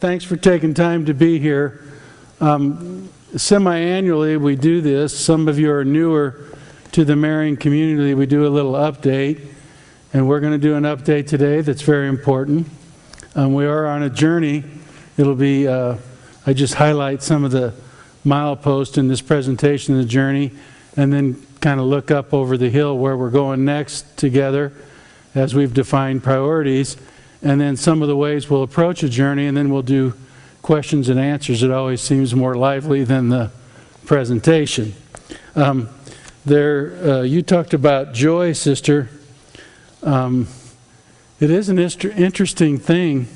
Thanks for taking time to be here. Semi-annually, we do this. Some of you are newer to the Marion community. We do a little update, and we're going to do an update today that's very important. We are on a journey. It'll be, I just highlight some of the mileposts in this presentation of the journey, and then kind of look up over the hill where we're going next together as we've defined priorities, and then some of the ways we'll approach a journey, and then we'll do questions and answers. It always seems more lively than the presentation. You talked about joy, sister. It is an interesting thing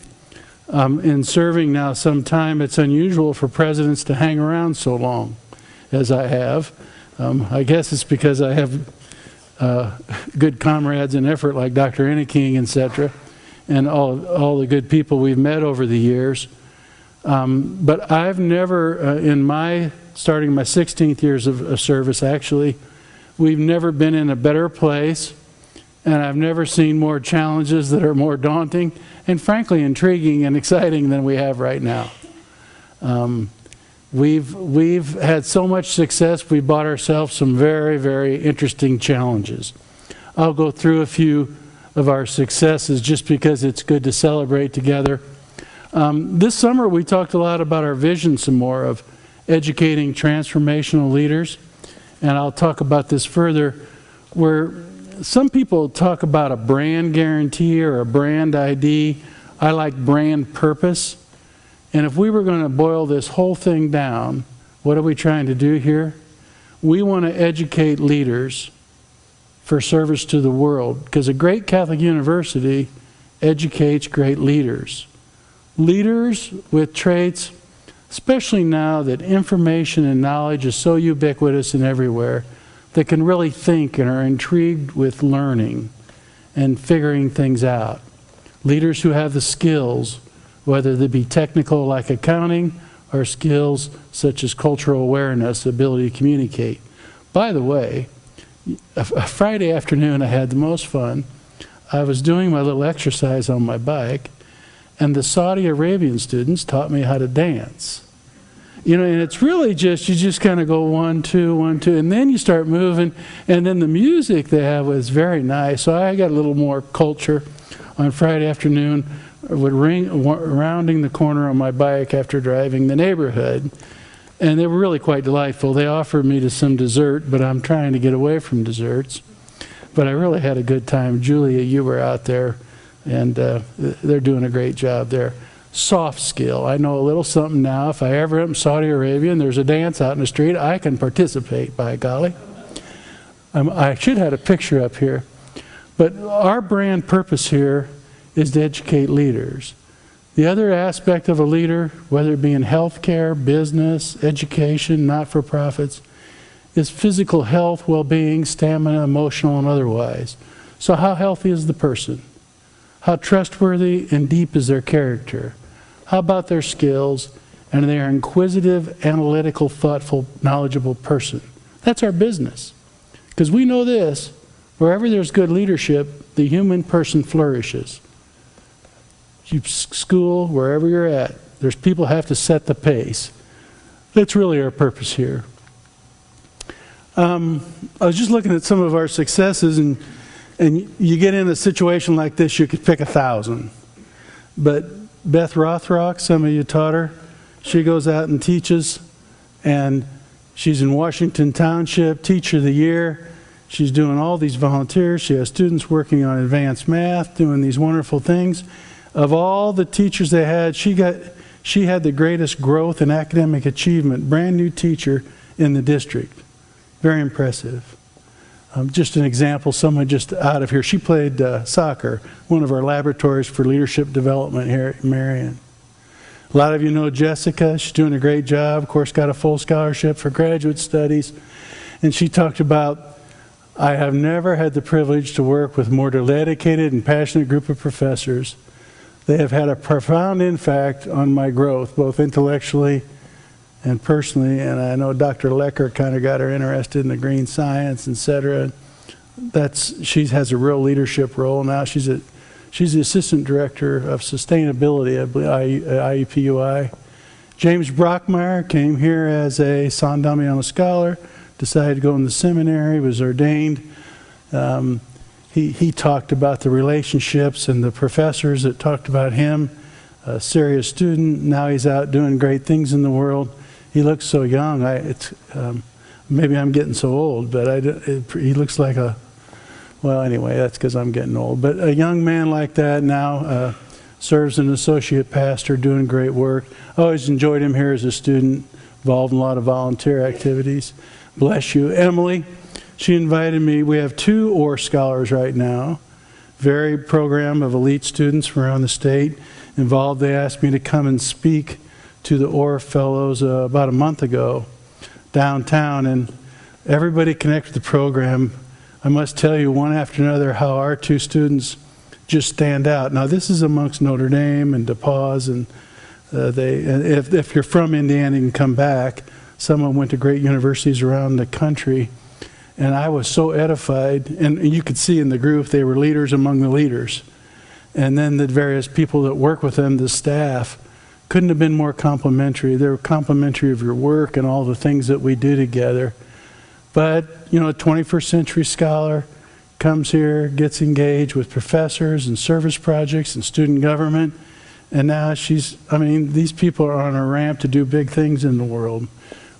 in serving now some time. It's unusual for presidents to hang around so long as I have. I guess it's because I have good comrades in effort like Dr. Enneking, etc., and all the good people we've met over the years. But I've never, starting my 16th years of service actually, we've never been in a better place, and I've never seen more challenges that are more daunting and frankly intriguing and exciting than we have right now. We've had so much success, we bought ourselves some very, very interesting challenges. I'll go through a few of our successes just because it's good to celebrate together. This summer we talked a lot about our vision some more of educating transformational leaders, and I'll talk about this further, where some people talk about a brand guarantee or a brand ID. I like brand purpose. And if we were going to boil this whole thing down, what are we trying to do here? We want to educate leaders for service to the world, because a great Catholic university educates great leaders. Leaders with traits, especially now that information and knowledge is so ubiquitous and everywhere, that can really think and are intrigued with learning and figuring things out. Leaders who have the skills, whether they be technical like accounting or skills such as cultural awareness, ability to communicate. By the way, a Friday afternoon I had the most fun. I was doing my little exercise on my bike, and the Saudi Arabian students taught me how to dance. You know, and it's really just, you just kind of go 1, 2, 1, 2, and then you start moving, and then the music they have was very nice. So I got a little more culture on Friday afternoon, rounding the corner on my bike after driving the neighborhood. And they were really quite delightful. They offered me to some dessert, but I'm trying to get away from desserts. But I really had a good time. Julia, you were out there, and they're doing a great job there. Soft skill. I know a little something now. If I ever am in Saudi Arabia and there's a dance out in the street, I can participate, by golly. I should have had a picture up here. But our brand purpose here is to educate leaders. The other aspect of a leader, whether it be in healthcare, business, education, not-for-profits, is physical health, well-being, stamina, emotional, and otherwise. So how healthy is the person? How trustworthy and deep is their character? How about their skills? And they are inquisitive, analytical, thoughtful, knowledgeable person. That's our business. Because we know this, wherever there's good leadership, the human person flourishes. School, wherever you're at, there's people have to set the pace. That's really our purpose here. I was just looking at some of our successes, and you get in a situation like this, you could pick 1,000. But Beth Rothrock, some of you taught her, she goes out and teaches, and she's in Washington Township, Teacher of the Year. She's doing all these volunteers. She has students working on advanced math, doing these wonderful things. Of all the teachers they had, she had the greatest growth and academic achievement, brand new teacher in the district. Very impressive. Just an example, someone just out of here, she played soccer, one of our laboratories for leadership development here at Marion. A lot of you know Jessica. She's doing a great job, of course got a full scholarship for graduate studies. And she talked about, I have never had the privilege to work with more dedicated and passionate group of professors. They have had a profound impact on my growth, both intellectually and personally. And I know Dr. Lecker kind of got her interested in the green science, etc. She has a real leadership role now. She's at She's the Assistant Director of Sustainability, I believe, at IUPUI. James Brockmeyer came here as a San Damiano scholar, decided to go in the seminary, was ordained. He talked about the relationships and the professors that talked about him, a serious student. Now he's out doing great things in the world. He looks so young. Maybe I'm getting so old, but he looks like a, well, anyway, that's because I'm getting old. But a young man like that now serves as an associate pastor, doing great work. I always enjoyed him here as a student, involved in a lot of volunteer activities. Bless you. Emily, she invited me. We have 2 OR scholars right now, varied program of elite students from around the state involved. They asked me to come and speak to the OR fellows about a month ago downtown, and everybody connected with the program. I must tell you one after another how our 2 students just stand out. Now this is amongst Notre Dame and DePauw, and if you're from Indiana, you can come back. Some of them went to great universities around the country, and I was so edified, and you could see in the group they were leaders among the leaders. And then the various people that work with them, the staff, couldn't have been more complimentary. They were complimentary of your work and all the things that we do together. But, you know, a 21st century scholar comes here, gets engaged with professors and service projects and student government, and now these people are on a ramp to do big things in the world.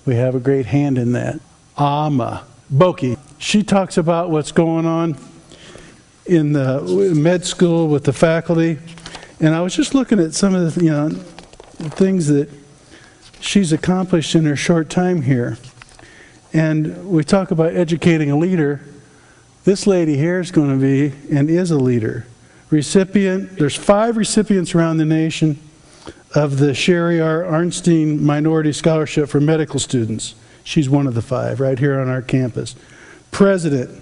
We have a great hand in that. Amma Boki, she talks about what's going on in the med school with the faculty, and I was just looking at some of the things that she's accomplished in her short time here. And we talk about educating a leader. This lady here is going to be and is a leader. Recipient, there's 5 recipients around the nation of the Sherry R. Arnstein Minority Scholarship for medical students. She's one of the 5 right here on our campus. President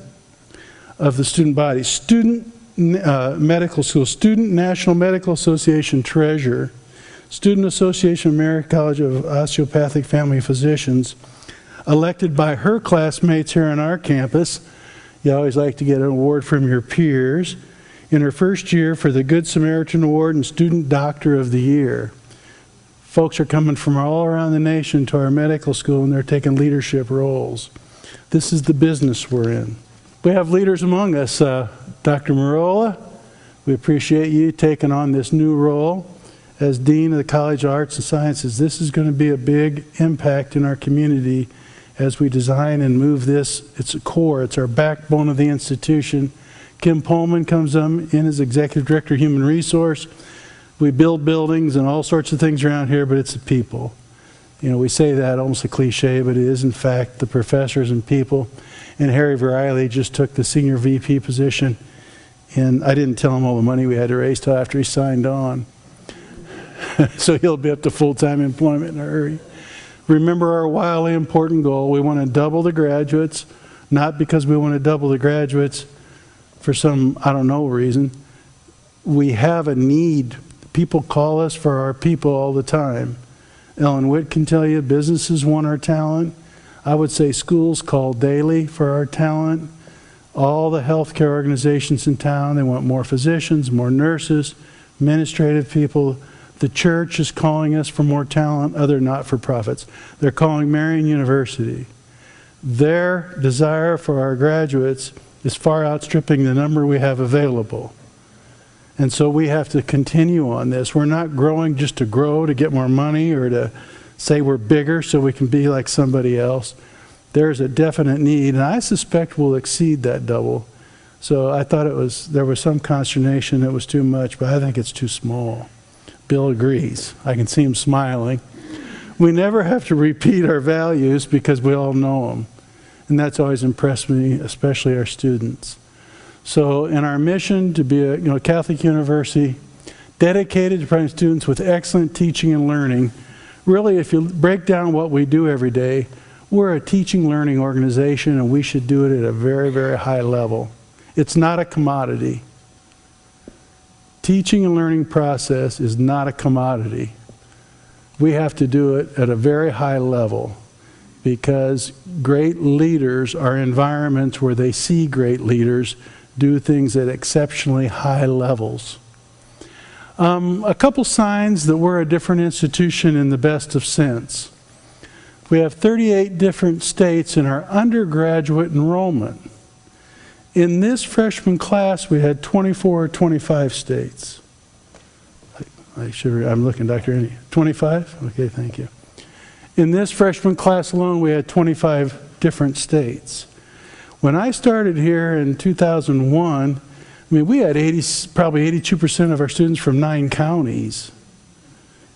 of the student body, student medical school, Student National Medical Association treasurer, Student Association of American College of Osteopathic Family Physicians, elected by her classmates here on our campus. You always like to get an award from your peers. In her first year for the Good Samaritan Award and Student Doctor of the Year. Folks are coming from all around the nation to our medical school, and they're taking leadership roles. This is the business we're in. We have leaders among us. Dr. Marola, we appreciate you taking on this new role as Dean of the College of Arts and Sciences. This is going to be a big impact in our community as we design and move this. It's a core, it's our backbone of the institution. Kim Pullman comes in as Executive Director of Human Resource. We build buildings and all sorts of things around here, but it's the people. You know, we say that almost a cliche, but it is in fact the professors and people. And Harry Veriley just took the Senior VP position, and I didn't tell him all the money we had to raise till after he signed on. So he'll be up to full-time employment in a hurry. Remember our wildly important goal. We want to double the graduates, not because we want to double the graduates for some, I don't know, reason. We have a need. People call us for our people all the time. Ellen Witt can tell you businesses want our talent. I would say schools call daily for our talent. All the healthcare organizations in town, they want more physicians, more nurses, administrative people. The church is calling us for more talent, other not-for-profits. They're calling Marian University. Their desire for our graduates is far outstripping the number we have available. And so we have to continue on this. We're not growing just to grow, to get more money, or to say we're bigger so we can be like somebody else. There's a definite need, and I suspect we'll exceed that double. So I thought there was some consternation it was too much, but I think it's too small. Bill agrees. I can see him smiling. We never have to repeat our values because we all know them. And that's always impressed me, especially our students. So in our mission to be a Catholic university dedicated to providing students with excellent teaching and learning, really if you break down what we do every day, we're a teaching learning organization, and we should do it at a very, very high level. It's not a commodity. Teaching and learning process is not a commodity. We have to do it at a very high level, because great leaders are environments where they see great leaders do things at exceptionally high levels. A couple signs that we're a different institution in the best of sense. We have 38 different states in our undergraduate enrollment. In this freshman class, we had 24 or 25 states. I'm looking, Dr. Andy. 25? Okay, thank you. In this freshman class alone, we had 25 different states. When I started here in 2001, I mean, we had probably 82% of our students from 9 counties.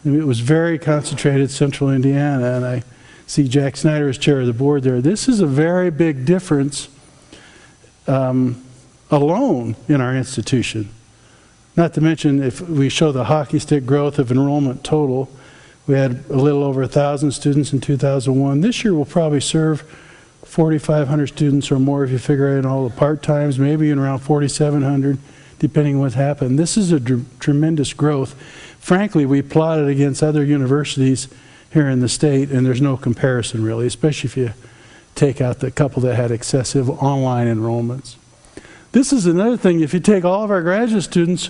I mean, it was very concentrated, central Indiana, and I see Jack Snyder as chair of the board there. This is a very big difference alone in our institution. Not to mention, if we show the hockey stick growth of enrollment total, we had a little over 1,000 students in 2001. This year we'll probably serve 4,500 students or more if you figure in all the part-times, maybe in around 4,700, depending on what happened. This is a tremendous growth. Frankly, we plotted against other universities here in the state, and there's no comparison really, especially if you take out the couple that had excessive online enrollments. This is another thing. If you take all of our graduate students,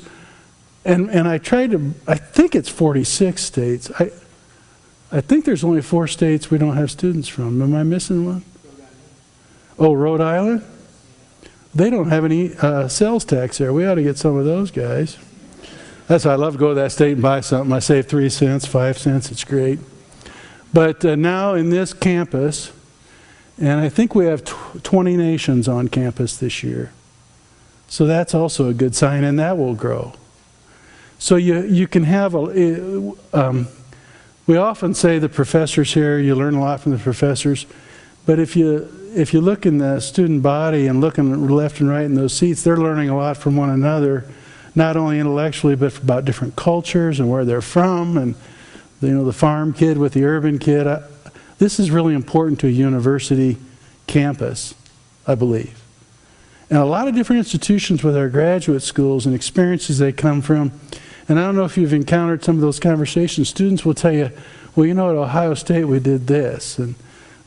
and I think it's 46 states. I think there's only 4 states we don't have students from. Am I missing one? Oh, Rhode Island? They don't have any sales tax there. We ought to get some of those guys. That's why I love to go to that state and buy something. I save 3 cents, 5 cents. It's great. But now in this campus, and I think we have 20 nations on campus this year. So that's also a good sign, and that will grow. So you can have we often say the professors here, you learn a lot from the professors, but if you look in the student body and looking left and right in those seats, they're learning a lot from one another, not only intellectually, but about different cultures and where they're from, and the farm kid with the urban kid. This is really important to a university campus, I believe. And a lot of different institutions with our graduate schools and experiences they come from. And I don't know if you've encountered some of those conversations. Students will tell you, well, at Ohio State we did this. And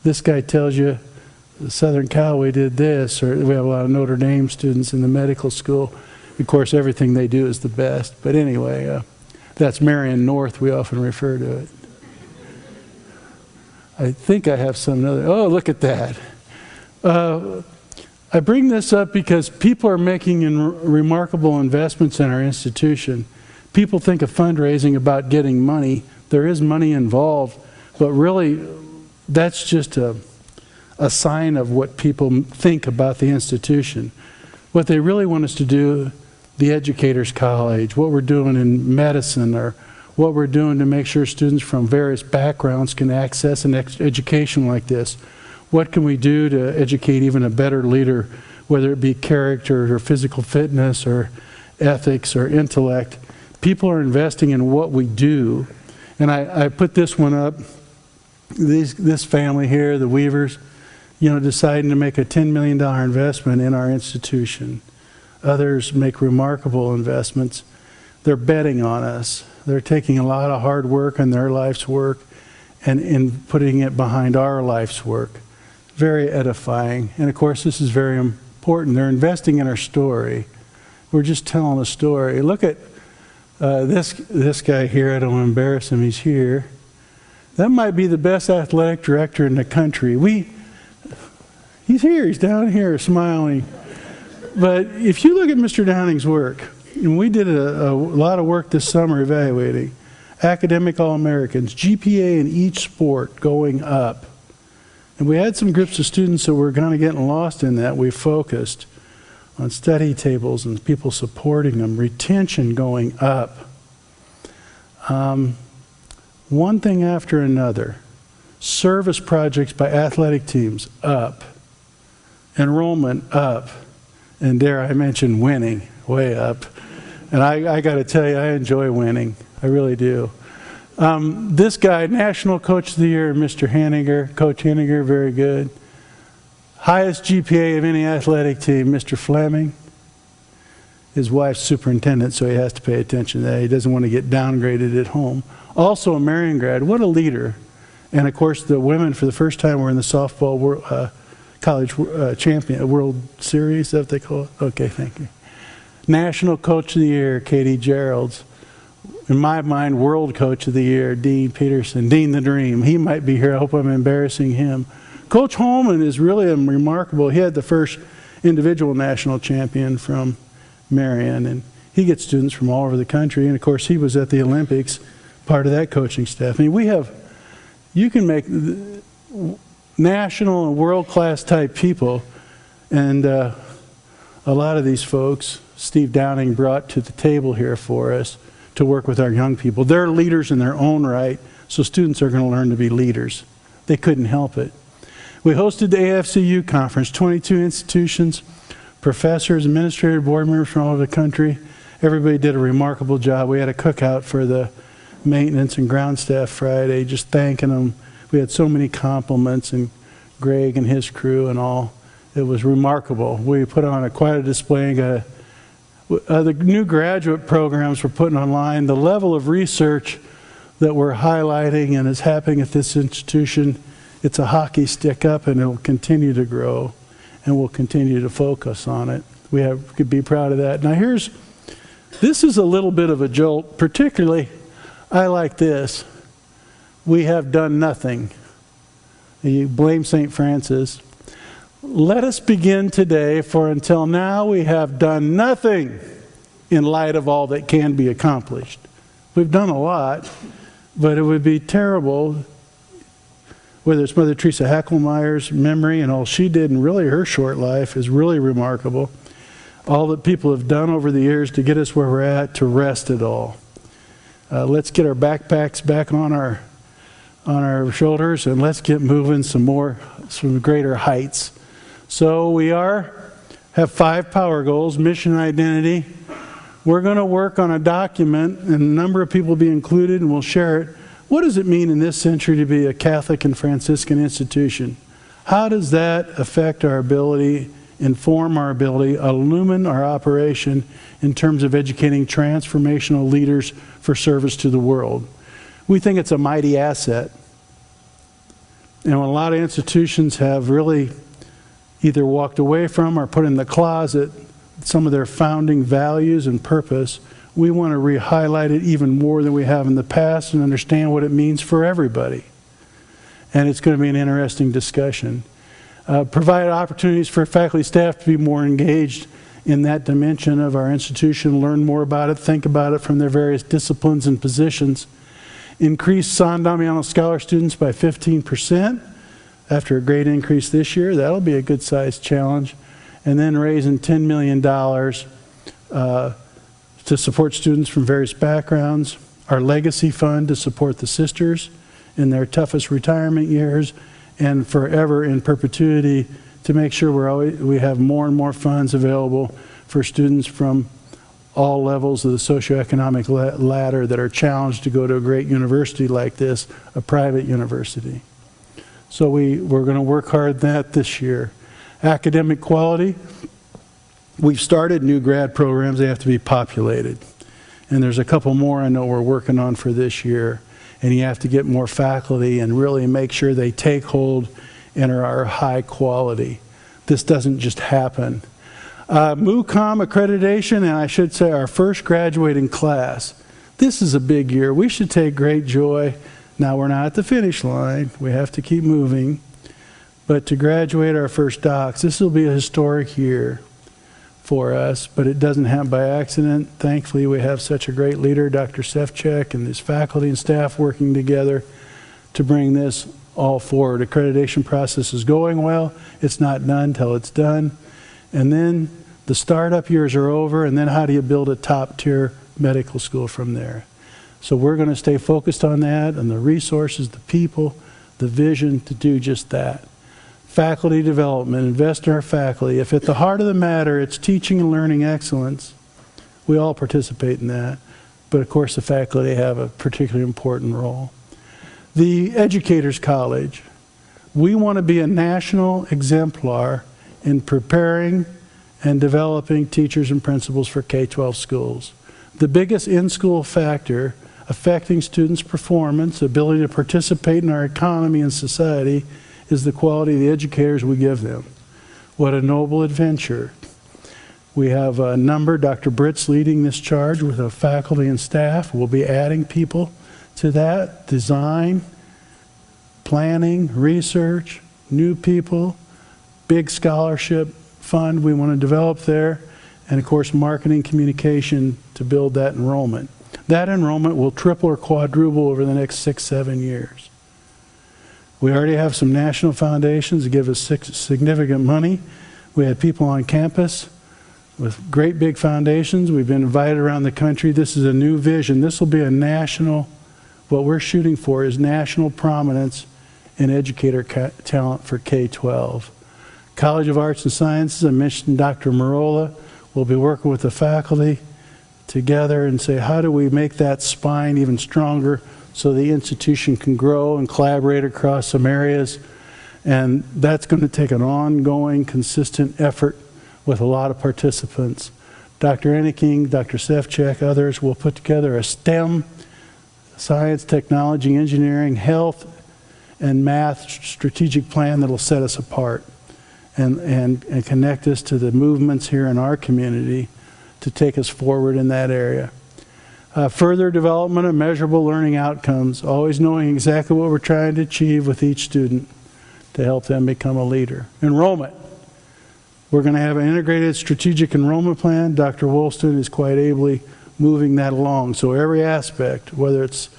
this guy tells you, Southern Cal we did this. Or we have a lot of Notre Dame students in the medical school. Of course, everything they do is the best. But anyway, that's Marion North, we often refer to it. I think I have some other. Oh, look at that. I bring this up because people are making remarkable investments in our institution. People think of fundraising about getting money. There is money involved, but really that's just a sign of what people think about the institution. What they really want us to do, the Educators College, what we're doing in medicine, or what we're doing to make sure students from various backgrounds can access an education like this. What can we do to educate even a better leader, whether it be character or physical fitness or ethics or intellect? People are investing in what we do. And I put this one up. This family here, the Weavers, deciding to make a $10 million investment in our institution. Others make remarkable investments. They're betting on us. They're taking a lot of hard work on their life's work and putting it behind our life's work. Very edifying. And of course, this is very important. They're investing in our story. We're just telling a story. Look at this guy here. I don't want to embarrass him. He's here. That might be the best athletic director in the country. He's here. He's down here smiling. But if you look at Mr. Downing's work, and we did a lot of work this summer evaluating academic All-Americans, GPA in each sport going up. And we had some groups of students that were kind of getting lost in that. We focused on study tables and people supporting them, retention going up. One thing after another. Service projects by athletic teams up. Enrollment up. And dare I mention winning, way up. And I got to tell you, I enjoy winning. I really do. This guy, National Coach of the Year, Mr. Henniger, Coach Henniger, very good. Highest GPA of any athletic team, Mr. Fleming. His wife's superintendent, so he has to pay attention to that. He doesn't want to get downgraded at home. Also a Marion grad. What a leader. And of course, the women, for the first time, were in the softball college champion, World Series, is that what they call it? Okay, thank you. National Coach of the Year, Katie Gerald's. In my mind, World Coach of the Year, Dean Peterson, Dean the Dream. He might be here. I hope I'm embarrassing him. Coach Holman is really remarkable. He had the first individual national champion from Marion, and he gets students from all over the country. And of course, he was at the Olympics, part of that coaching staff. I mean, you can make national and world-class type people, and a lot of these folks, Steve Downing brought to the table here for us to work with our young people. They're leaders in their own right, so students are going to learn to be leaders. They couldn't help it. We hosted the AFCU conference, 22 institutions, professors, administrative board members from all over the country. Everybody did a remarkable job. We had a cookout for the maintenance and ground staff Friday, just thanking them. We had so many compliments, and Greg and his crew and all. It was remarkable. We put on quite a display. The new graduate programs we're putting online, the level of research that we're highlighting and is happening at this institution, it's a hockey stick up, and it will continue to grow, and we'll continue to focus on it. We could be proud of that. Now this is a little bit of a jolt, particularly I like this. We have done nothing. You blame St. Francis. Let us begin today, for until now we have done nothing in light of all that can be accomplished. We've done a lot, but it would be terrible, whether it's Mother Teresa Hackelmeyer's memory and all she did in really her short life is really remarkable. All that people have done over the years to get us where we're at, to rest it all. Let's get our backpacks back on our shoulders, and let's get moving some greater heights. So we have 5 power goals: mission and identity. We're going to work on a document, and a number of people will be included, and we'll share it. What does it mean in this century to be a Catholic and Franciscan institution? How does that affect our ability, inform our ability, illumine our operation in terms of educating transformational leaders for service to the world? We think it's a mighty asset. And when a lot of institutions have really either walked away from or put in the closet some of their founding values and purpose, we want to re-highlight it even more than we have in the past and understand what it means for everybody. And it's going to be an interesting discussion. Provide opportunities for faculty staff to be more engaged in that dimension of our institution, learn more about it, think about it from their various disciplines and positions. Increase San Damiano Scholar students by 15% after a great increase this year. That'll be a good-sized challenge. And then raising $10 million to support students from various backgrounds. Our legacy fund to support the sisters in their toughest retirement years, and forever in perpetuity to make sure we have more and more funds available for students from all levels of the socioeconomic ladder that are challenged to go to a great university like this, a private university. So we're going to work hard at that this year. Academic quality. We've started new grad programs. They have to be populated. And there's a couple more I know we're working on for this year. And you have to get more faculty and really make sure they take hold and are high quality. This doesn't just happen. MUCOM accreditation, and I should say our first graduating class. This is a big year. We should take great joy. Now we're not at the finish line. We have to keep moving. But to graduate our first docs, this will be a historic year for us, but it doesn't happen by accident. Thankfully, we have such a great leader, Dr. Sefcik, and his faculty and staff working together to bring this all forward. Accreditation process is going well. It's not done till it's done. And then the startup years are over, and then how do you build a top-tier medical school from there? So we're going to stay focused on that, and the resources, the people, the vision to do just that. Faculty development, invest in our faculty. If at the heart of the matter it's teaching and learning excellence, we all participate in that. But of course the faculty have a particularly important role. The Educators College. We want to be a national exemplar in preparing and developing teachers and principals for K-12 schools. The biggest in-school factor affecting students' performance, ability to participate in our economy and society, is the quality of the educators we give them. What a noble adventure. We have a number, Dr. Britt's leading this charge with a faculty and staff. We'll be adding people to that, design, planning, research, new people, big scholarship fund we want to develop there, and of course marketing communication to build that enrollment. That enrollment will triple or quadruple over the next 6-7 years. We already have some national foundations that give us significant money. We had people on campus with great big foundations. We've been invited around the country. This is a new vision. This will be a national, what we're shooting for is national prominence in educator talent for K-12. College of Arts and Sciences, I mentioned Dr. Marola. We'll be working with the faculty together and say, how do we make that spine even stronger so the institution can grow and collaborate across some areas? And that's going to take an ongoing, consistent effort with a lot of participants. Dr. Enneking, Dr. Sefcik, others will put together a STEM, science, technology, engineering, health, and math strategic plan that will set us apart and connect us to the movements here in our community to take us forward in that area. Further development of measurable learning outcomes, always knowing exactly what we're trying to achieve with each student to help them become a leader. Enrollment. We're going to have an integrated strategic enrollment plan. Dr. Woolston is quite ably moving that along. So every aspect, whether it's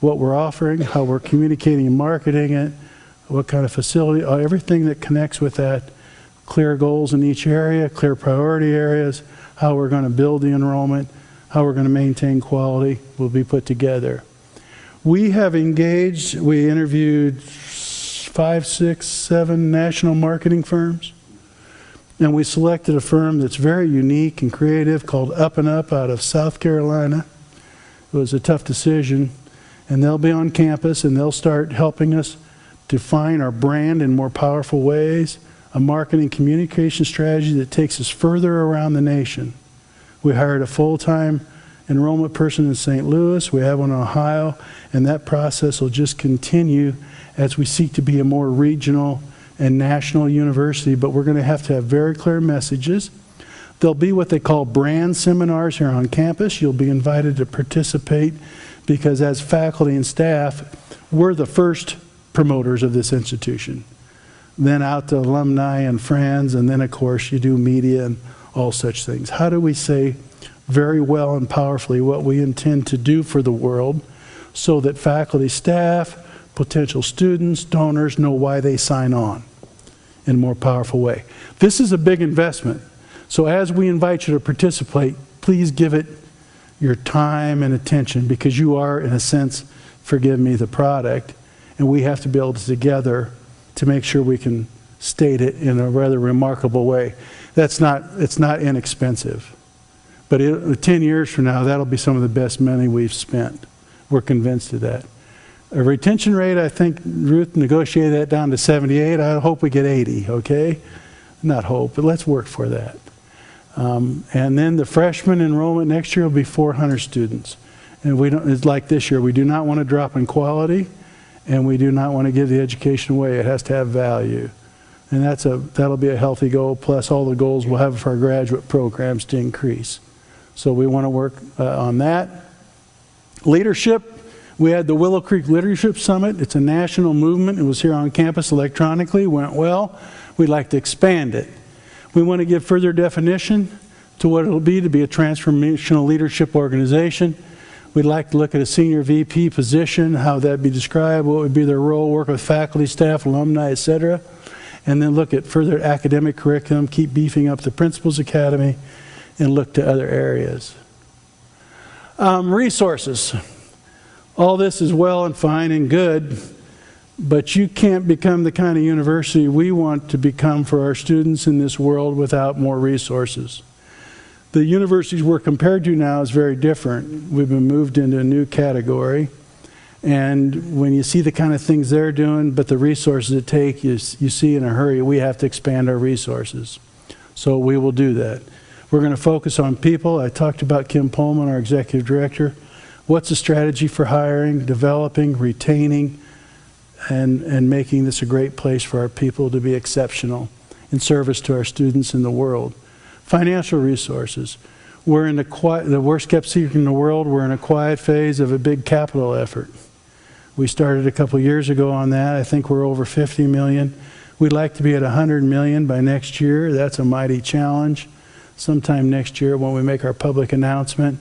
what we're offering, how we're communicating and marketing it, what kind of facility, everything that connects with that, clear goals in each area, clear priority areas, how we're going to build the enrollment, how we're going to maintain quality will be put together. We have engaged, we interviewed 5, 6, 7 national marketing firms, and we selected a firm that's very unique and creative called Up and Up out of South Carolina. It was a tough decision, and they'll be on campus and they'll start helping us define our brand in more powerful ways, a marketing communication strategy that takes us further around the nation. We hired a full-time enrollment person in St. Louis. We have one in Ohio, and that process will just continue as we seek to be a more regional and national university, but we're going to have very clear messages. There'll be what they call brand seminars here on campus. You'll be invited to participate because as faculty and staff, we're the first promoters of this institution. Then out to alumni and friends, and then of course you do media and all such things. How do we say very well and powerfully what we intend to do for the world so that faculty, staff, potential students, donors know why they sign on in a more powerful way? This is a big investment. So as we invite you to participate, please give it your time and attention because you are, in a sense, forgive me, the product, and we have to be able to together to make sure we can state it in a rather remarkable way. It's not inexpensive. But 10 years from now, that'll be some of the best money we've spent. We're convinced of that. A retention rate, I think Ruth negotiated that down to 78. I hope we get 80, okay? Not hope, but let's work for that. And then the freshman enrollment next year will be 400 students. And it's like this year, we do not want to drop in quality, and we do not want to give the education away. It has to have value. And that'll be a healthy goal, plus all the goals we'll have for our graduate programs to increase. So we want to work on that. Leadership, we had the Willow Creek Leadership Summit. It's a national movement. It was here on campus electronically, went well. We'd like to expand it. We want to give further definition to what it'll be to be a transformational leadership organization. We'd like to look at a senior VP position, how that'd be described, what would be their role, work with faculty, staff, alumni, etc. And then look at further academic curriculum, keep beefing up the Principals Academy, and look to other areas. Resources. All this is well and fine and good, but you can't become the kind of university we want to become for our students in this world without more resources. The universities we're compared to now is very different. We've been moved into a new category. And when you see the kind of things they're doing, but the resources it takes, you see in a hurry, we have to expand our resources. So we will do that. We're going to focus on people. I talked about Kim Pullman, our executive director. What's the strategy for hiring, developing, retaining, and making this a great place for our people to be exceptional in service to our students in the world. Financial resources. We're in the worst kept secret in the world. We're in a quiet phase of a big capital effort. We started a couple years ago on that. I think we're over 50 million. We'd like to be at 100 million by next year. That's a mighty challenge. Sometime next year when we make our public announcement.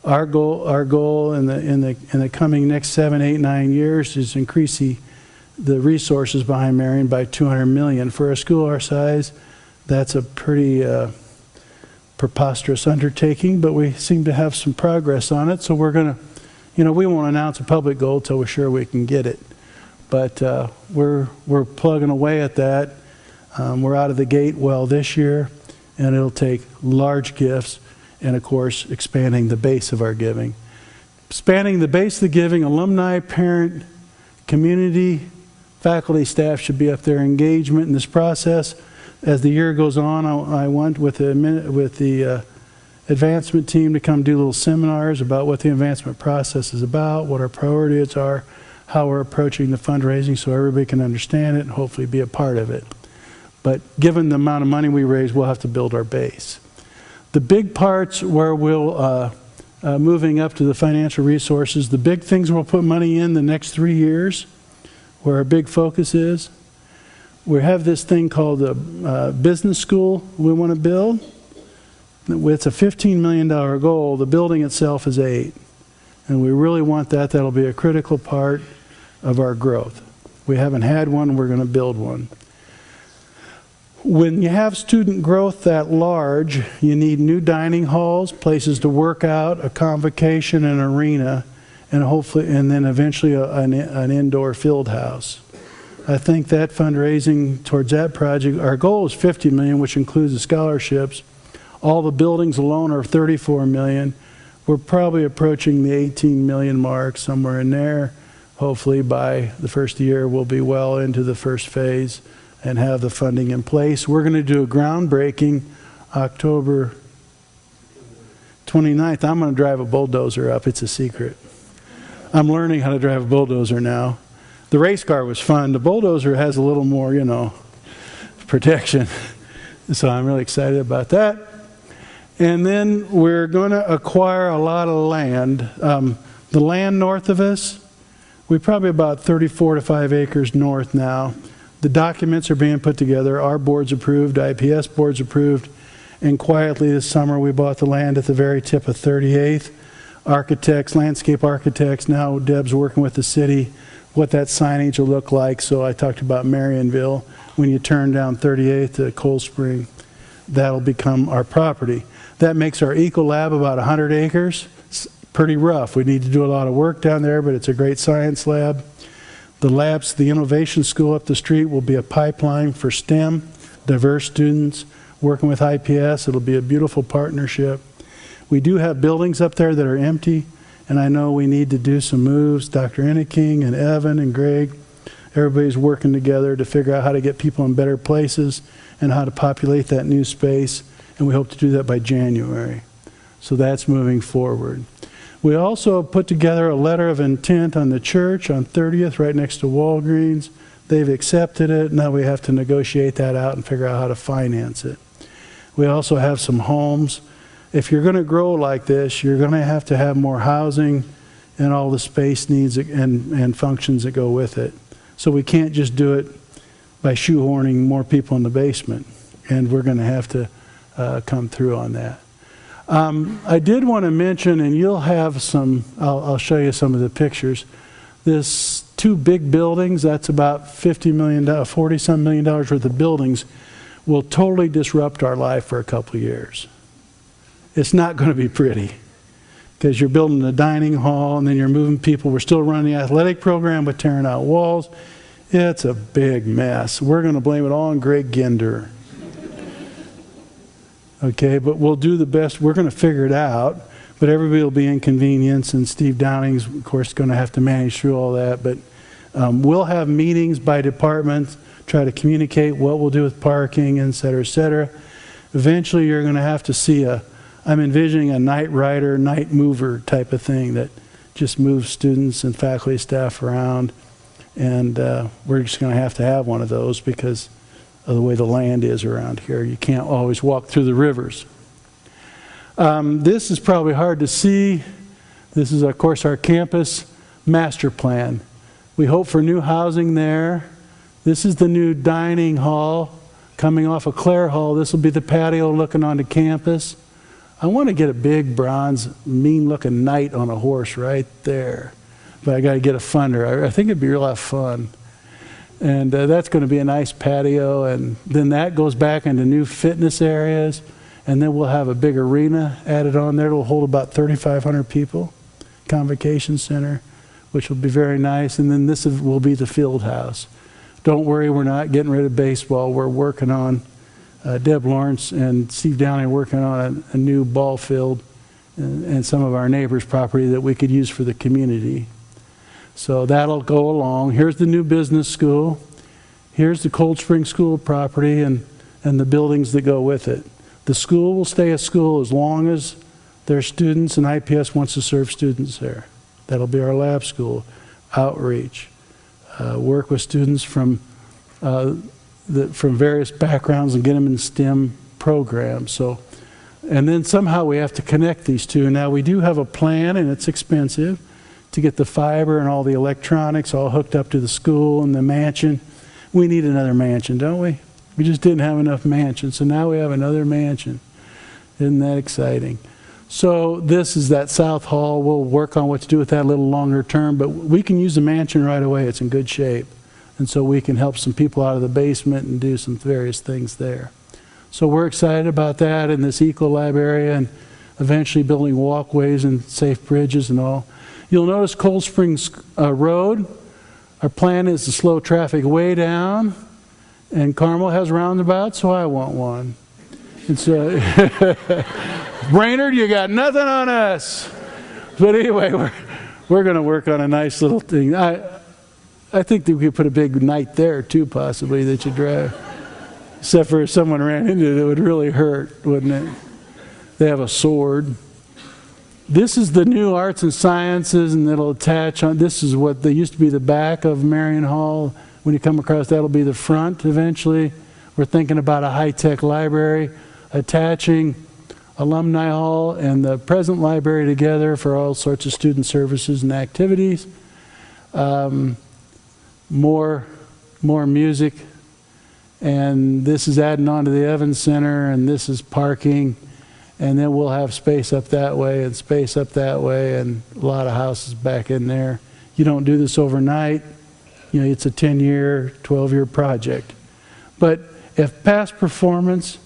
Our goal in the coming next 7, 8, 9 years is increase the resources behind Marion by 200 million. For a school our size, that's a pretty preposterous undertaking, but we seem to have some progress on it. So we're going to, we won't announce a public goal till we're sure we can get it. But we're plugging away at that. We're out of the gate well this year, and it'll take large gifts and, of course, expanding the base of our giving. Expanding the base of the giving, alumni, parent, community, faculty, staff should be up there. Engagement in this process. As the year goes on, I want with the advancement team to come do little seminars about what the advancement process is about, what our priorities are, how we're approaching the fundraising so everybody can understand it and hopefully be a part of it. But given the amount of money we raise, we'll have to build our base. The big parts where we'll, moving up to the financial resources, the big things we'll put money in the next 3 years, where our big focus is, we have this thing called the business school we want to build. It's a $15 million goal. The building itself is $8 million. And we really want that. That'll be a critical part of our growth. We haven't had one. We're going to build one. When you have student growth that large, you need new dining halls, places to work out, a convocation, an arena, and hopefully, and then eventually an indoor field house. I think that fundraising towards that project, our goal is $50 million, which includes the scholarships. All the buildings alone are $34 million. We're probably approaching the 18 million mark, somewhere in there. Hopefully by the first year, we'll be well into the first phase and have the funding in place. We're going to do a groundbreaking October 29th. I'm going to drive a bulldozer up. It's a secret. I'm learning how to drive a bulldozer now. The race car was fun. The bulldozer has a little more, protection. So I'm really excited about that. And then we're going to acquire a lot of land. The land north of us, we're probably about 34 to 5 acres north now. The documents are being put together. Our board's approved, IPS board's approved, and quietly this summer we bought the land at the very tip of 38th. Architects, landscape architects, now Deb's working with the city, what that signage will look like. So I talked about Marionville. When you turn down 38th to Cold Spring, that'll become our property. That makes our Ecolab about 100 acres. It's pretty rough. We need to do a lot of work down there, but it's a great science lab. The labs, the innovation school up the street will be a pipeline for STEM, diverse students, working with IPS. It'll be a beautiful partnership. We do have buildings up there that are empty, and I know we need to do some moves. Dr. Enneking and Evan and Greg, everybody's working together to figure out how to get people in better places and how to populate that new space, and we hope to do that by January. So that's moving forward. We also put together a letter of intent on the church on 30th, right next to Walgreens. They've accepted it. Now we have to negotiate that out and figure out how to finance it. We also have some homes. If you're going to grow like this, you're going to have more housing and all the space needs and functions that go with it. So we can't just do it by shoehorning more people in the basement. And we're going to have to come through on that. I did want to mention, and you'll have some, I'll show you some of the pictures. This 2 big buildings, that's about $50 million, $40-some million worth of buildings, will totally disrupt our life for a couple of years. It's not going to be pretty because you're building a dining hall and then you're moving people. We're still running the athletic program but tearing out walls. It's a big mess. We're going to blame it all on Greg Ginder. Okay, but we'll do the best. We're going to figure it out, but everybody will be inconvenienced, and Steve Downing's, of course, going to have to manage through all that. But we'll have meetings by department, try to communicate what we'll do with parking, et cetera, et cetera. Eventually, you're going to have to see I'm envisioning a night rider, night mover type of thing that just moves students and faculty staff around. And we're just going to have one of those because of the way the land is around here. You can't always walk through the rivers. This is probably hard to see. This is, of course, our campus master plan. We hope for new housing there. This is the new dining hall coming off of Clare Hall. This will be the patio looking onto campus. I want to get a big bronze, mean-looking knight on a horse right there. But I got to get a funder. I think it'd be a lot of fun. And that's going to be a nice patio. And then that goes back into new fitness areas. And then we'll have a big arena added on there. It'll hold about 3,500 people. Convocation center, which will be very nice. And then this will be the field house. Don't worry, we're not getting rid of baseball. We're working on, Deb Lawrence and Steve Downey are working on a new ball field and some of our neighbors' property that we could use for the community. So that'll go along. Here's the new business school. Here's the Cold Spring School property and the buildings that go with it. The school will stay a school as long as there's students and IPS wants to serve students there. That'll be our lab school, outreach, work with students from various backgrounds and get them in STEM programs. So, and then somehow we have to connect these two. Now we do have a plan, and it's expensive, to get the fiber and all the electronics all hooked up to the school and the mansion. We need another mansion, don't we? We just didn't have enough mansions, so now we have another mansion. Isn't that exciting? So this is that South Hall. We'll work on what to do with that a little longer term, but we can use the mansion right away. It's in good shape. And so we can help some people out of the basement and do some various things there. So we're excited about that in this Ecolab area and eventually building walkways and safe bridges and all. You'll notice Cold Springs Road. Our plan is to slow traffic way down. And Carmel has roundabouts, so I want one. And so, Brainerd, you got nothing on us. But anyway, we're going to work on a nice little thing. I think that we could put a big knight there too, possibly, that you drive. Except for if someone ran into it, it would really hurt, wouldn't it? They have a sword. This is the new arts and sciences, and it'll attach on. This is what they used to be the back of Marion Hall. When you come across, that'll be the front eventually. We're thinking about a high-tech library, attaching Alumni Hall and the present library together for all sorts of student services and activities. More music. And this is adding on to the Evans Center, and this is parking. And then we'll have space up that way and space up that way and a lot of houses back in there. You don't do this overnight. You know, it's a 10-year, 12-year project. But if past performance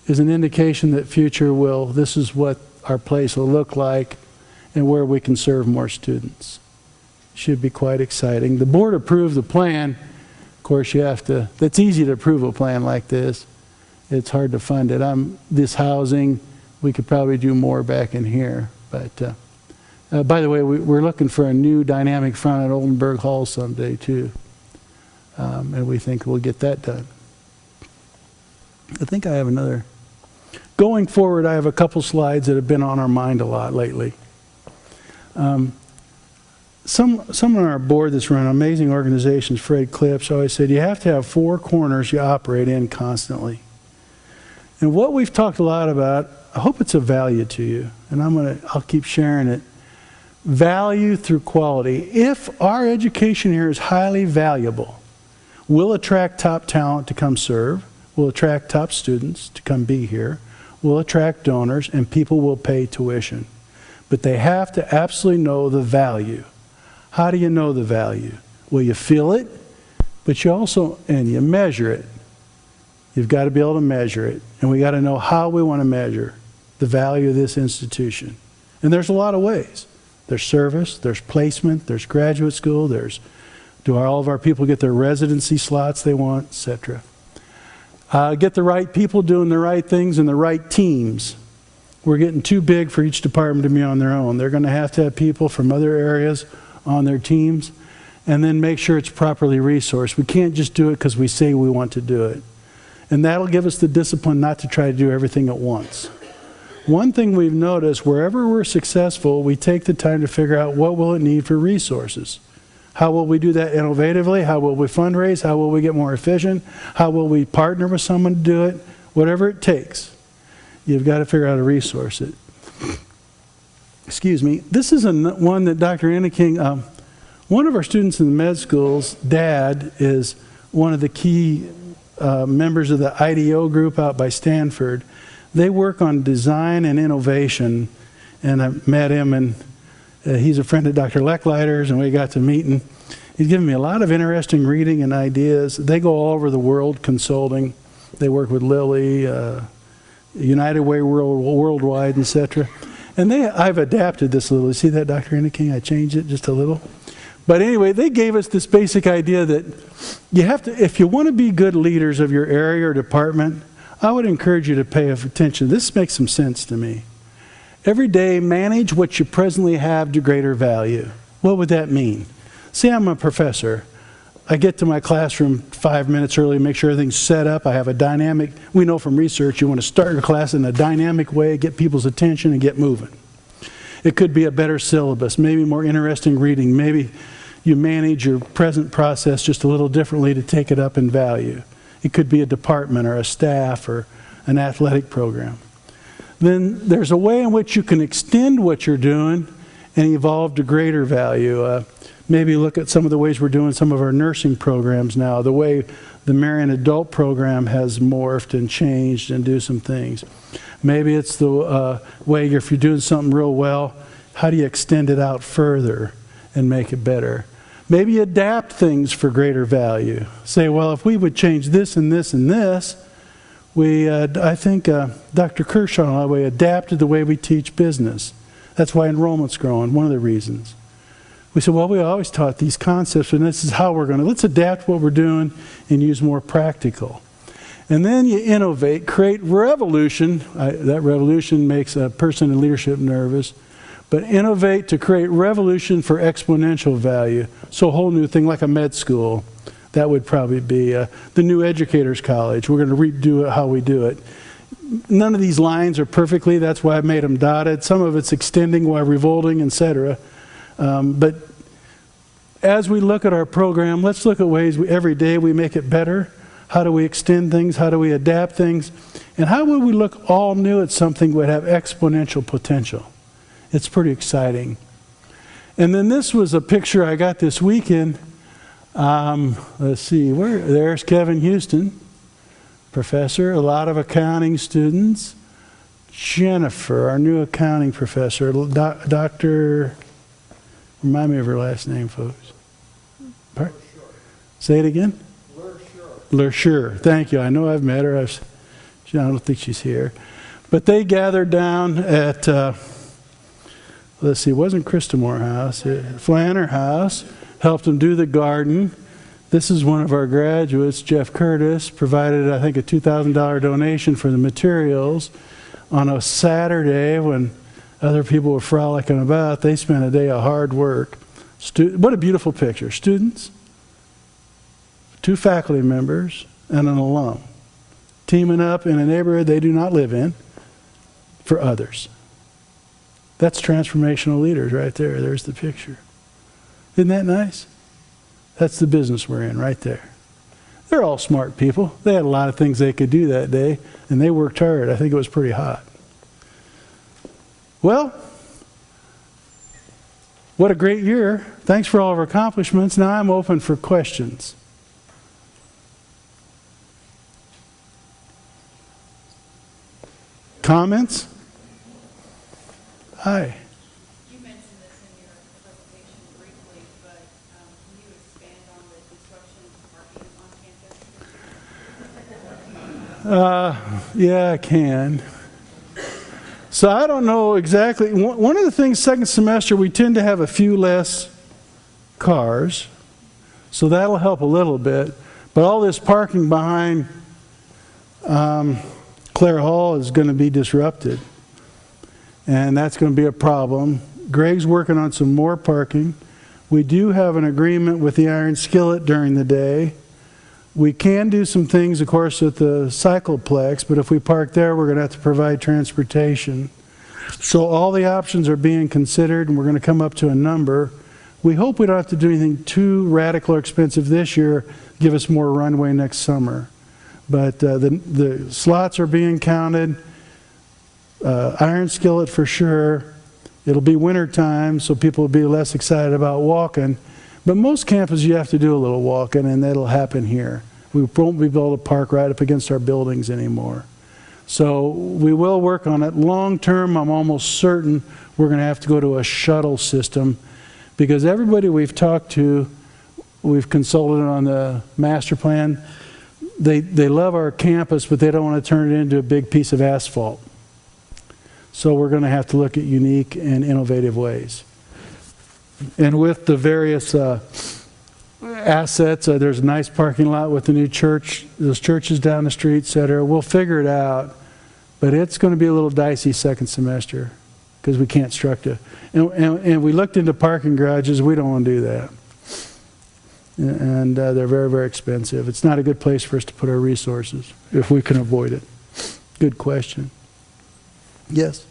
is an indication that future will, this is what our place will look like and where we can serve more students. Should be quite exciting. The board approved the plan. Of course, you have to, it's easy to approve a plan like this. It's hard to fund it. This housing, we could probably do more back in here. But by the way, we're looking for a new dynamic front at Oldenburg Hall someday too. And we think we'll get that done. I think I have another. Going forward, I have a couple slides that have been on our mind a lot lately. Someone on our board that's run amazing organizations, Fred Clips, always said you have to have four corners you operate in constantly. And what we've talked a lot about, I hope it's of value to you, and I'll keep sharing it. Value through quality. If our education here is highly valuable, we'll attract top talent to come serve, we'll attract top students to come be here, we'll attract donors, and people will pay tuition. But they have to absolutely know the value. How do you know the value? Well, you feel it, but you also, and you measure it. You've got to be able to measure it. And we got to know how we want to measure the value of this institution. And there's a lot of ways. There's service, there's placement, there's graduate school, do all of our people get their residency slots they want, etc. Get the right people doing the right things and the right teams. We're getting too big for each department to be on their own. They're going to have people from other areas on their teams, and then make sure it's properly resourced. We can't just do it because we say we want to do it. And that'll give us the discipline not to try to do everything at once. One thing we've noticed, wherever we're successful, we take the time to figure out what will it need for resources. How will we do that innovatively? How will we fundraise? How will we get more efficient? How will we partner with someone to do it? Whatever it takes, you've got to figure out how to resource it. Excuse me. This is one that Dr. Enneking, one of our students in the med school's dad is one of the key members of the IDEO group out by Stanford. They work on design and innovation, and I met him, and he's a friend of Dr. Lecklider's, and we got to meet, and he's given me a lot of interesting reading and ideas. They go all over the world consulting. They work with Lilly, United Way Worldwide, etc. And I've adapted this a little. You see that, Dr. Enneking? I changed it just a little. But anyway, they gave us this basic idea that you have to, if you want to be good leaders of your area or department, I would encourage you to pay attention. This makes some sense to me. Every day, manage what you presently have to greater value. What would that mean? Say I'm a professor. I get to my classroom 5 minutes early, make sure everything's set up. I have a dynamic, we know from research, you want to start your class in a dynamic way, get people's attention, and get moving. It could be a better syllabus, maybe more interesting reading. Maybe you manage your present process just a little differently to take it up in value. It could be a department or a staff or an athletic program. Then there's a way in which you can extend what you're doing and evolve to greater value. Maybe look at some of the ways we're doing some of our nursing programs now, the way the Marion Adult program has morphed and changed and do some things. Maybe it's the way, if you're doing something real well, how do you extend it out further and make it better? Maybe adapt things for greater value. Say, well, if we would change this and this and this, I think Dr. Kershaw and I adapted the way we teach business. That's why enrollment's growing, one of the reasons. We said, well, we always taught these concepts, and this is how we're going to, let's adapt what we're doing and use more practical. And then you innovate, create revolution. That revolution makes a person in leadership nervous. But innovate to create revolution for exponential value. So a whole new thing like a med school. That would probably be the new educators college. We're going to redo it how we do it. None of these lines are perfectly. That's why I made them dotted. Some of it's extending while revolting, etc. But as we look at our program, let's look at ways every day we make it better. How do we extend things? How do we adapt things? And how would we look all new at something that would have exponential potential? It's pretty exciting. And then this was a picture I got this weekend. Let's see, there's Kevin Houston, professor, a lot of accounting students. Jennifer, our new accounting professor, Dr. Remind me of her last name, folks. Say it again? Lershur. Thank you. I know I've met her. I don't think she's here. But they gathered down at, let's see, it wasn't Christamore House, Flanner House, helped them do the garden. This is one of our graduates, Jeff Curtis, provided, I think, a $2,000 donation for the materials. On a Saturday when other people were frolicking about, they spent a day of hard work. What a beautiful picture. Students, 2 faculty members, and an alum, teaming up in a neighborhood they do not live in for others. That's transformational leaders right there. There's the picture. Isn't that nice? That's the business we're in right there. They're all smart people. They had a lot of things they could do that day, and they worked hard. I think it was pretty hot. Well, what a great year. Thanks for all of our accomplishments. Now I'm open for questions. Comments? Hi. You mentioned this in your presentation briefly, but can you expand on the disruption parking on campus? Yeah, I can. So I don't know exactly. One of the things, second semester, we tend to have a few less cars. So that'll help a little bit. But all this parking behind Clare Hall is going to be disrupted. And that's going to be a problem. Greg's working on some more parking. We do have an agreement with the Iron Skillet during the day. We can do some things, of course, at the Cycleplex, but if we park there, we're going to have to provide transportation. So all the options are being considered, and we're going to come up to a number. We hope we don't have to do anything too radical or expensive this year, give us more runway next summer. But the slots are being counted. Iron skillet for sure. It'll be winter time, so people will be less excited about walking. But most campuses you have to do a little walking, and that'll happen here. We won't be able to park right up against our buildings anymore. So we will work on it. Long term, I'm almost certain we're going to have to go to a shuttle system, because everybody we've talked to, we've consulted on the master plan, they love our campus, but they don't want to turn it into a big piece of asphalt. So we're going to have to look at unique and innovative ways. And with the various assets, there's a nice parking lot with the new church, those churches down the street, etc. We'll figure it out, but it's going to be a little dicey second semester because we can't structure. And we looked into parking garages. We don't want to do that. And they're very, very expensive. It's not a good place for us to put our resources if we can avoid it. Good question. Yes?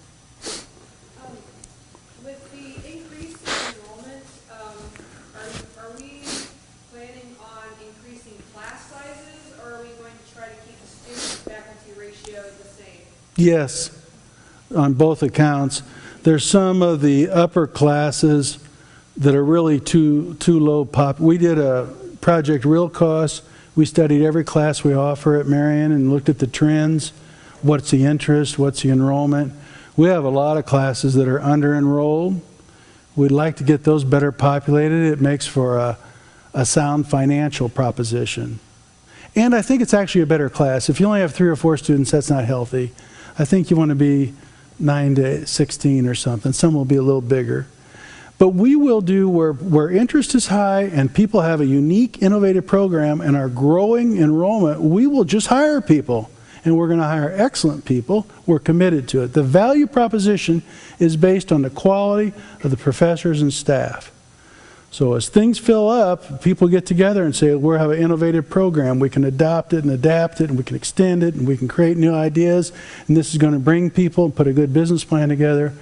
With the increase in enrollment, are we planning on increasing class sizes, or are we going to try to keep the student-faculty ratio the same? Yes, on both accounts. There's some of the upper classes that are really too low pop. We did a project real cost. We studied every class we offer at Marion and looked at the trends. What's the interest? What's the enrollment? We have a lot of classes that are under-enrolled. We'd like to get those better populated. It makes for a sound financial proposition. And I think it's actually a better class. If you only have 3 or 4 students, that's not healthy. I think you want to be 9 to 16 or something. Some will be a little bigger. But we will do where interest is high and people have a unique, innovative program and are growing enrollment, we will just hire people. And we're going to hire excellent people. We're committed to it. The value proposition is based on the quality of the professors and staff. So as things fill up, people get together and say, we have an innovative program. We can adopt it and adapt it, and we can extend it, and we can create new ideas, and this is going to bring people and put a good business plan together.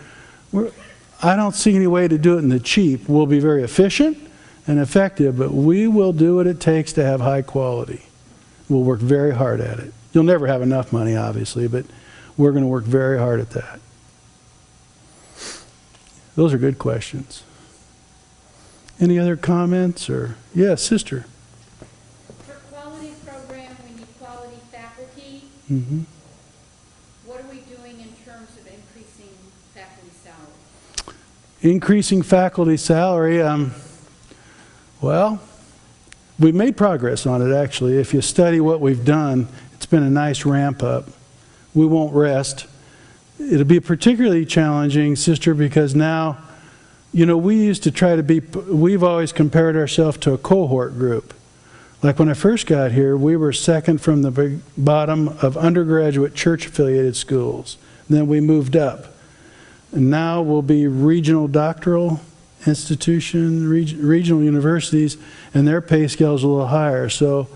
I don't see any way to do it in the cheap. We'll be very efficient and effective, but we will do what it takes to have high quality. We'll work very hard at it. You'll never have enough money, obviously, but we're going to work very hard at that. Those are good questions. Any other comments? Or yes, sister. For quality program, we need quality faculty. Mm-hmm. What are we doing in terms of increasing faculty salary? Increasing faculty salary, well, we've made progress on it, actually. If you study what we've done, it's been a nice ramp up. We won't rest. It'll be particularly challenging, sister, because now, you know, we used to try to be, we've always compared ourselves to a cohort group. Like when I first got here, we were second from the bottom of undergraduate church-affiliated schools. And then we moved up. And now we'll be regional doctoral institution, regional universities, and their pay scale is a little higher. So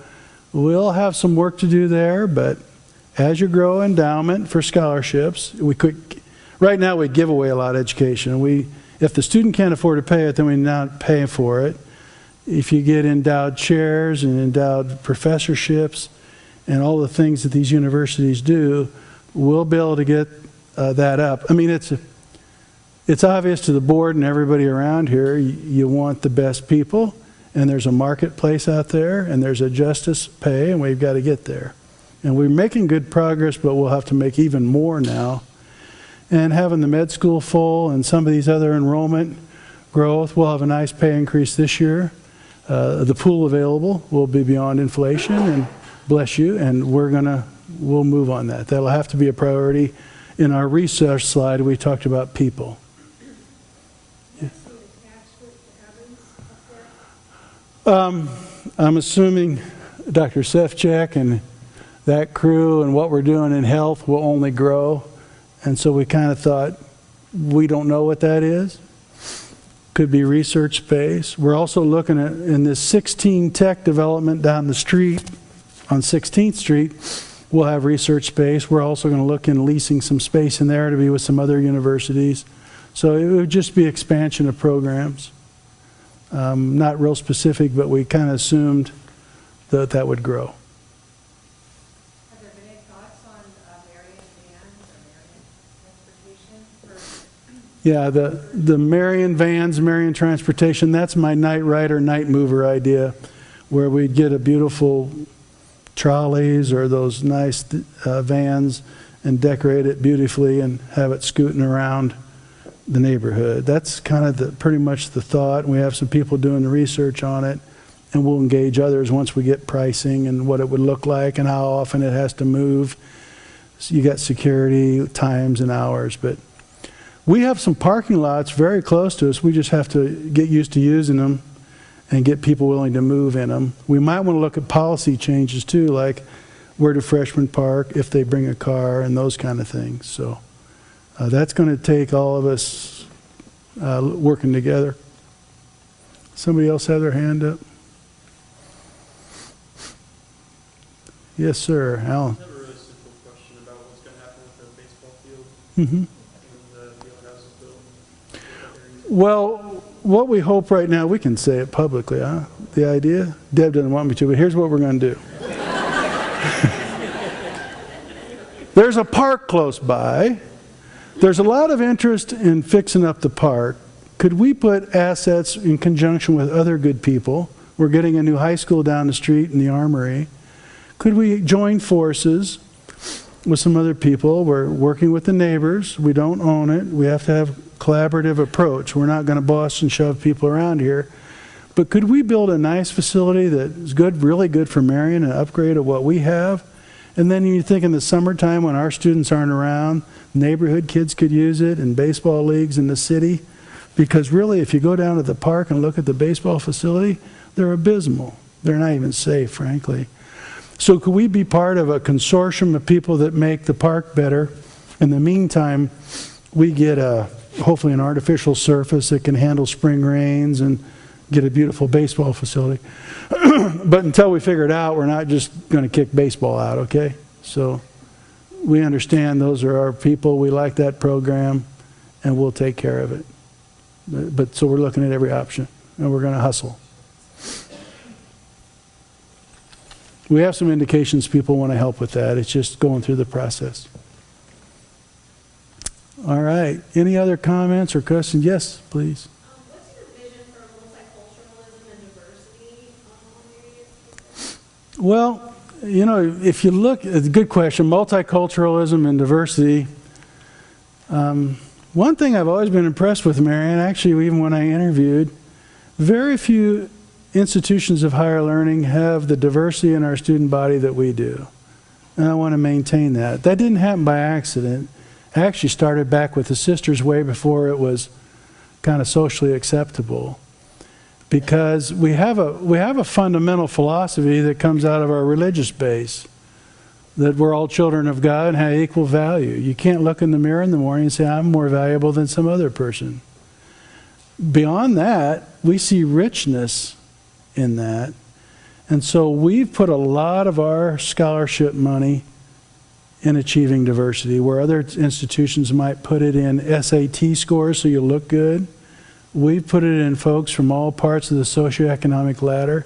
we'll have some work to do there, but as you grow endowment for scholarships, right now we give away a lot of education. If the student can't afford to pay it, then we not pay for it. If you get endowed chairs and endowed professorships and all the things that these universities do, we'll be able to get that up. I mean, it's obvious to the board and everybody around here, you want the best people, and there's a marketplace out there, and there's a justice pay, and we've got to get there. And we're making good progress, but we'll have to make even more now. And having the med school full and some of these other enrollment growth, we'll have a nice pay increase this year. The pool available will be beyond inflation, and bless you, and we'll move on that. That'll have to be a priority. In our research slide, we talked about people. I'm assuming Dr. Sefcik and that crew and what we're doing in health will only grow. And so we kind of thought, we don't know what that is. Could be research space. We're also looking at, in this 16 tech development down the street, on 16th Street, we'll have research space. We're also going to look in leasing some space in there to be with some other universities. So it would just be expansion of programs. Not real specific, but we kind of assumed that that would grow. Have there been any thoughts on Marion vans or Marion transportation? Yeah, the Marion vans, Marion transportation, that's my night rider, night mover idea, where we'd get a beautiful trolleys or those nice vans and decorate it beautifully and have it scooting around the neighborhood. That's kind of pretty much the thought. We have some people doing the research on it, and we'll engage others once we get pricing and what it would look like and how often it has to move. So you got security, times and hours, but we have some parking lots very close to us. We just have to get used to using them and get people willing to move in them. We might want to look at policy changes too, like where do freshmen park if they bring a car and those kind of things. So that's going to take all of us working together. Somebody else have their hand up? Yes, sir, Alan. I have a really simple question about what's going to happen with the baseball field Mm-hmm. when the field house is built. Well, what we hope right now, we can say it publicly, huh? The idea? Deb doesn't want me to, but here's what we're going to do. There's a park close by. There's a lot of interest in fixing up the park. Could we put assets in conjunction with other good people? We're getting a new high school down the street in the Armory. Could we join forces with some other people? We're working with the neighbors. We don't own it. We have to have a collaborative approach. We're not going to boss and shove people around here. But could we build a nice facility that is good, really good for Marion, and upgrade of what we have? And then you think in the summertime when our students aren't around, neighborhood kids could use it, and baseball leagues in the city. Because really, if you go down to the park and look at the baseball facility, they're abysmal. They're not even safe, frankly. So could we be part of a consortium of people that make the park better? In the meantime, we get hopefully an artificial surface that can handle spring rains and get a beautiful baseball facility. But until we figure it out, we're not just going to kick baseball out, okay? So we understand those are our people. We like that program, and we'll take care of it. But so we're looking at every option, and we're going to hustle. We have some indications people want to help with that. It's just going through the process. All right. Any other comments or questions? Yes, please. What's your vision for multiculturalism and diversity on areas? Well, you know, if you look, it's a good question, multiculturalism and diversity. One thing I've always been impressed with, Marianne, actually even when I interviewed, very few institutions of higher learning have the diversity in our student body that we do. And I want to maintain that. That didn't happen by accident. It actually started back with the sisters way before it was kind of socially acceptable. Because we have a fundamental philosophy that comes out of our religious base, that we're all children of God and have equal value. You can't look in the mirror in the morning and say, I'm more valuable than some other person. Beyond that, we see richness in that. And so we've put a lot of our scholarship money in achieving diversity, where other institutions might put it in SAT scores so you look good. We've put it in folks from all parts of the socioeconomic ladder.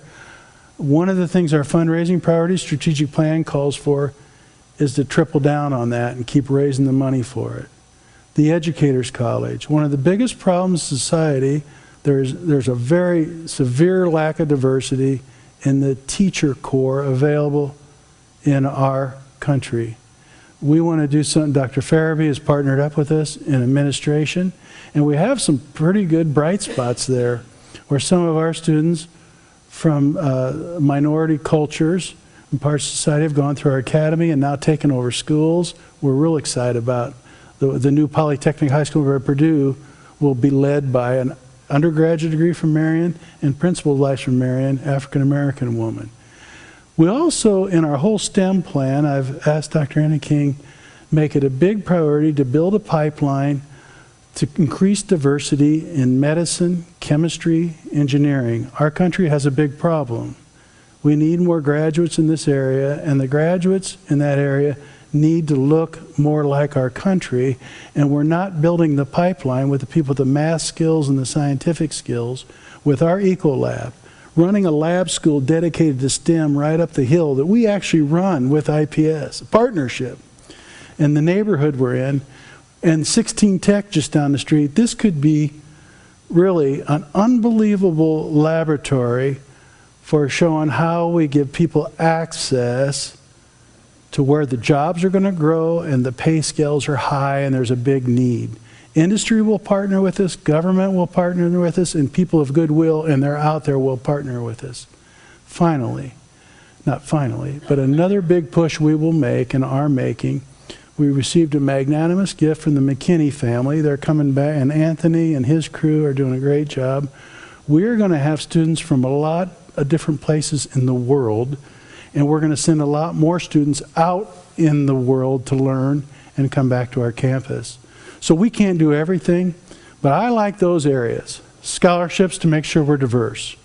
One of the things our fundraising priorities, strategic plan calls for, is to triple down on that and keep raising the money for it. The Educators College, one of the biggest problems in society, there's a very severe lack of diversity in the teacher corps available in our country. We want to do something. Dr. Farabee has partnered up with us in administration, and we have some pretty good bright spots there where some of our students from minority cultures and parts of society have gone through our academy and now taken over schools. We're real excited about the new Polytechnic High School at Purdue will be led by an undergraduate degree from Marion and principal advice from Marion, African-American woman. We also, in our whole STEM plan, I've asked Dr. Anna King, make it a big priority to build a pipeline to increase diversity in medicine, chemistry, engineering. Our country has a big problem. We need more graduates in this area, and the graduates in that area need to look more like our country, and we're not building the pipeline with the people with the math skills and the scientific skills. with our Ecolab, running a lab school dedicated to STEM right up the hill that we actually run with IPS, a partnership in the neighborhood we're in, and 16 Tech just down the street. This could be really an unbelievable laboratory for showing how we give people access to where the jobs are going to grow and the pay scales are high and there's a big need. Industry will partner with us, government will partner with us, and people of goodwill, and they're out there, will partner with us. Finally, not finally, but another big push we will make and are making. We received a magnanimous gift from the McKinney family. They're coming back, and Anthony and his crew are doing a great job. We're going to have students from a lot of different places in the world, and we're going to send a lot more students out in the world to learn and come back to our campus. So we can't do everything, but I like those areas. Scholarships to make sure we're diverse.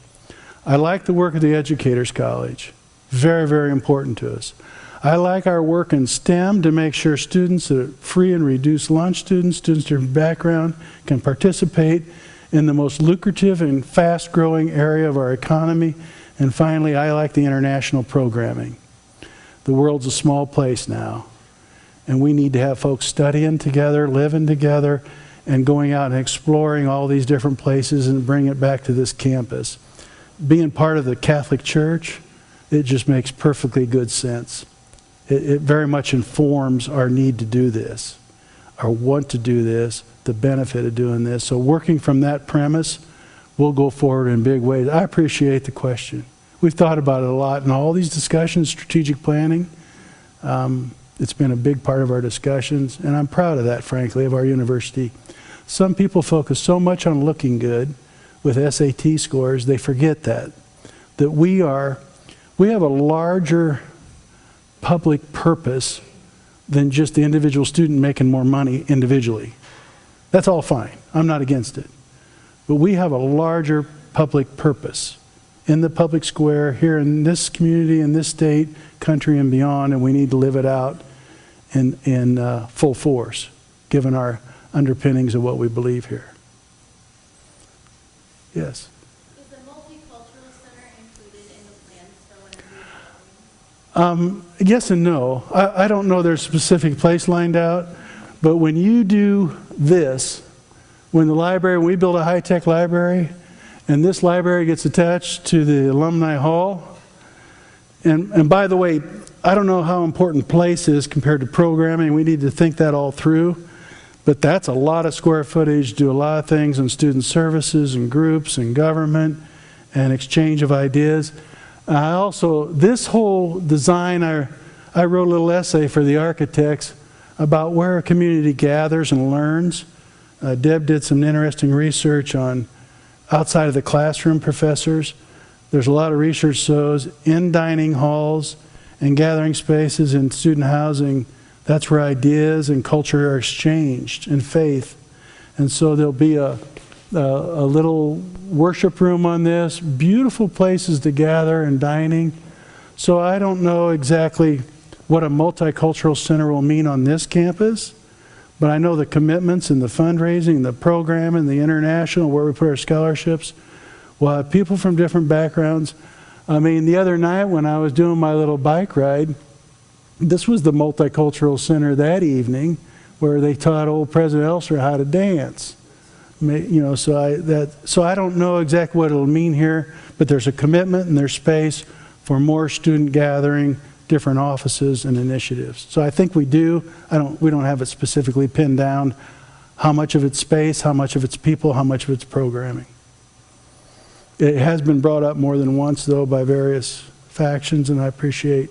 I like the work of the Educators College. Very, very important to us. I like our work in STEM to make sure students that are free and reduced lunch students, students from background, can participate in the most lucrative and fast-growing area of our economy. And finally, I like the international programming. The world's a small place now, and we need to have folks studying together, living together, and going out and exploring all these different places and bring it back to this campus. Being part of the Catholic Church, it just makes perfectly good sense. It very much informs our need to do this, our want to do this, the benefit of doing this. So working from that premise, we'll go forward in big ways. I appreciate the question. We've thought about it a lot in all these discussions, strategic planning. It's been a big part of our discussions, and I'm proud of that, frankly, of our university. Some people focus so much on looking good with SAT scores, they forget that we have a larger public purpose than just the individual student making more money individually. That's all fine. I'm not against it. But we have a larger public purpose in the public square here in this community, in this state, country, and beyond, and we need to live it out in full force, given our underpinnings of what we believe here. Yes? Is the Multicultural Center included in the plans for whenever you're Yes and no. I don't know there's a specific place lined out, but when you do this, when we build a high-tech library, and this library gets attached to the Alumni Hall, and by the way, I don't know how important place is compared to programming. We need to think that all through, but that's a lot of square footage, do a lot of things in student services and groups and government and exchange of ideas. This whole design, I wrote a little essay for the architects about where a community gathers and learns. Deb did some interesting research on outside of the classroom professors. There's a lot of research shows in dining halls and gathering spaces in student housing, that's where ideas and culture are exchanged, and faith. And so there'll be a little worship room on this, beautiful places to gather and dining. So I don't know exactly what a multicultural center will mean on this campus, but I know the commitments and the fundraising, the program and the international, where we put our scholarships. We'll have people from different backgrounds. I mean, the other night when I was doing my little bike ride, this was the multicultural center that evening, where they taught old President Elsener how to dance. You know, so I don't know exactly what it'll mean here, but there's a commitment and there's space for more student gathering, different offices and initiatives. So I think we do. We don't have it specifically pinned down how much of it's space, how much of it's people, how much of it's programming. It has been brought up more than once, though, by various factions, and I appreciate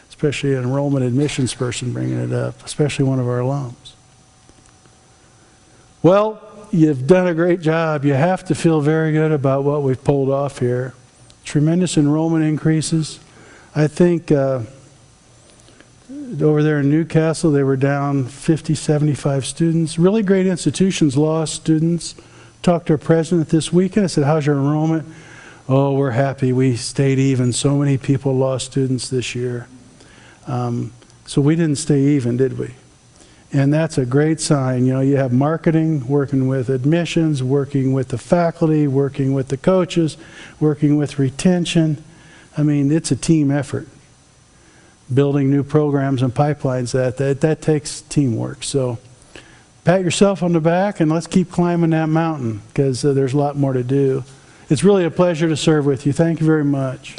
especially an enrollment admissions person bringing it up, especially one of our alums. Well, you've done a great job. You have to feel very good about what we've pulled off here. Tremendous enrollment increases. I think over there in Newcastle, they were down 50, 75 students. Really great institutions lost students. Talked to our president this weekend. I said, how's your enrollment? Oh, we're happy. We stayed even. So many people lost students this year. So we didn't stay even, did we? And that's a great sign. You know, you have marketing, working with admissions, working with the faculty, working with the coaches, working with retention. I mean, it's a team effort. Building new programs and pipelines, that takes teamwork. So pat yourself on the back and let's keep climbing that mountain, because there's a lot more to do. It's really a pleasure to serve with you. Thank you very much.